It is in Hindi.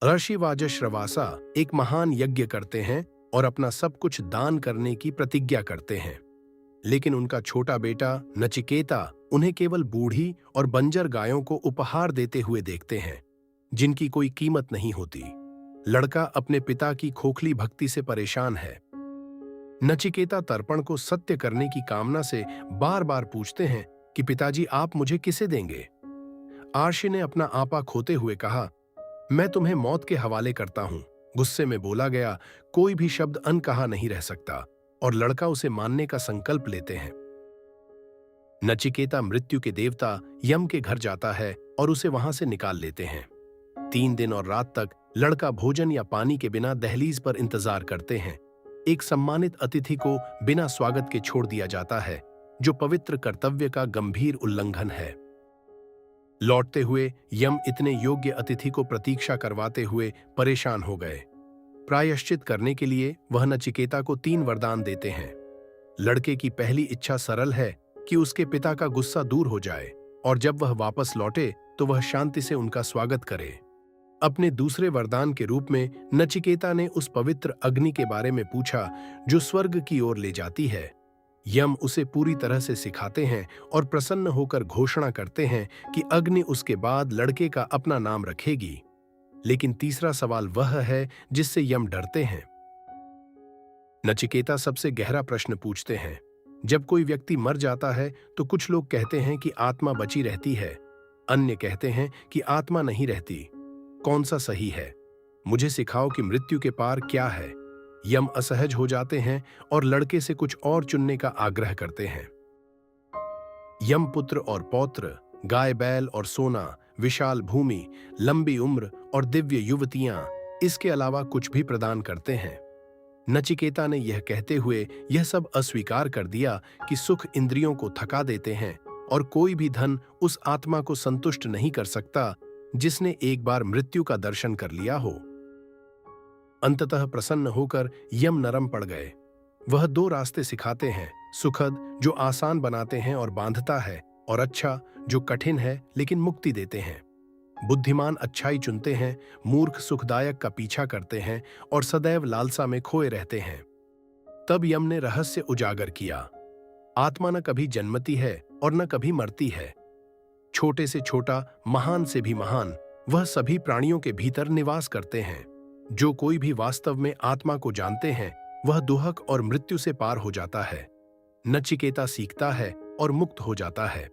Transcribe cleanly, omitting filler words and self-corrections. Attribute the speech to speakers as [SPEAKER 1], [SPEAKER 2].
[SPEAKER 1] ऋषिवाजश्रवासा एक महान यज्ञ करते हैं और अपना सब कुछ दान करने की प्रतिज्ञा करते हैं। लेकिन उनका छोटा बेटा नचिकेता उन्हें केवल बूढ़ी और बंजर गायों को उपहार देते हुए देखते हैं, जिनकी कोई कीमत नहीं होती। लड़का अपने पिता की खोखली भक्ति से परेशान है। नचिकेता तर्पण को सत्य करने की कामना से बार बार पूछते हैं कि पिताजी, आप मुझे किसे देंगे? आर्षि ने अपना आपा खोते हुए कहा, मैं तुम्हें मौत के हवाले करता हूं। गुस्से में बोला गया, कोई भी शब्द अनकहा नहीं रह सकता, और लड़का उसे मानने का संकल्प लेते हैं। नचिकेता मृत्यु के देवता यम के घर जाता है और उसे वहां से निकाल लेते हैं। 3 दिन और रात तक लड़का भोजन या पानी के बिना दहलीज पर इंतजार करते हैं। एक सम्मानित अतिथि को बिना स्वागत के छोड़ दिया जाता है, जो पवित्र कर्तव्य का गंभीर उल्लंघन है। लौटते हुए यम इतने योग्य अतिथि को प्रतीक्षा करवाते हुए परेशान हो गए। प्रायश्चित करने के लिए वह नचिकेता को 3 वरदान देते हैं। लड़के की पहली इच्छा सरल है कि उसके पिता का गुस्सा दूर हो जाए, और जब वह वापस लौटे तो वह शांति से उनका स्वागत करे। अपने दूसरे वरदान के रूप में नचिकेता ने उस पवित्र अग्नि के बारे में पूछा जो स्वर्ग की ओर ले जाती है। यम उसे पूरी तरह से सिखाते हैं और प्रसन्न होकर घोषणा करते हैं कि अग्नि उसके बाद लड़के का अपना नाम रखेगी। लेकिन तीसरा सवाल वह है जिससे यम डरते हैं। नचिकेता सबसे गहरा प्रश्न पूछते हैं। जब कोई व्यक्ति मर जाता है तो कुछ लोग कहते हैं कि आत्मा बची रहती है, अन्य कहते हैं कि आत्मा नहीं रहती। कौन सा सही है? मुझे सिखाओ कि मृत्यु के पार क्या है। यम असहज हो जाते हैं और लड़के से कुछ और चुनने का आग्रह करते हैं। यम पुत्र और पौत्र, गाय बैल और सोना, विशाल भूमि, लंबी उम्र और दिव्य युवतियां, इसके अलावा कुछ भी प्रदान करते हैं। नचिकेता ने यह कहते हुए यह सब अस्वीकार कर दिया कि सुख इंद्रियों को थका देते हैं और कोई भी धन उस आत्मा को संतुष्ट नहीं कर सकता जिसने एक बार मृत्यु का दर्शन कर लिया हो। अंततः प्रसन्न होकर यम नरम पड़ गए। वह 2 रास्ते सिखाते हैं, सुखद जो आसान बनाते हैं और बांधता है, और अच्छा जो कठिन है लेकिन मुक्ति देते हैं। बुद्धिमान अच्छाई चुनते हैं, मूर्ख सुखदायक का पीछा करते हैं और सदैव लालसा में खोए रहते हैं। तब यम ने रहस्य उजागर किया। आत्मा न कभी जन्मती है और न कभी मरती है। छोटे से छोटा, महान से भी महान, वह सभी प्राणियों के भीतर निवास करते हैं। जो कोई भी वास्तव में आत्मा को जानते हैं वह दुहक और मृत्यु से पार हो जाता है। नचिकेता सीखता है और मुक्त हो जाता है।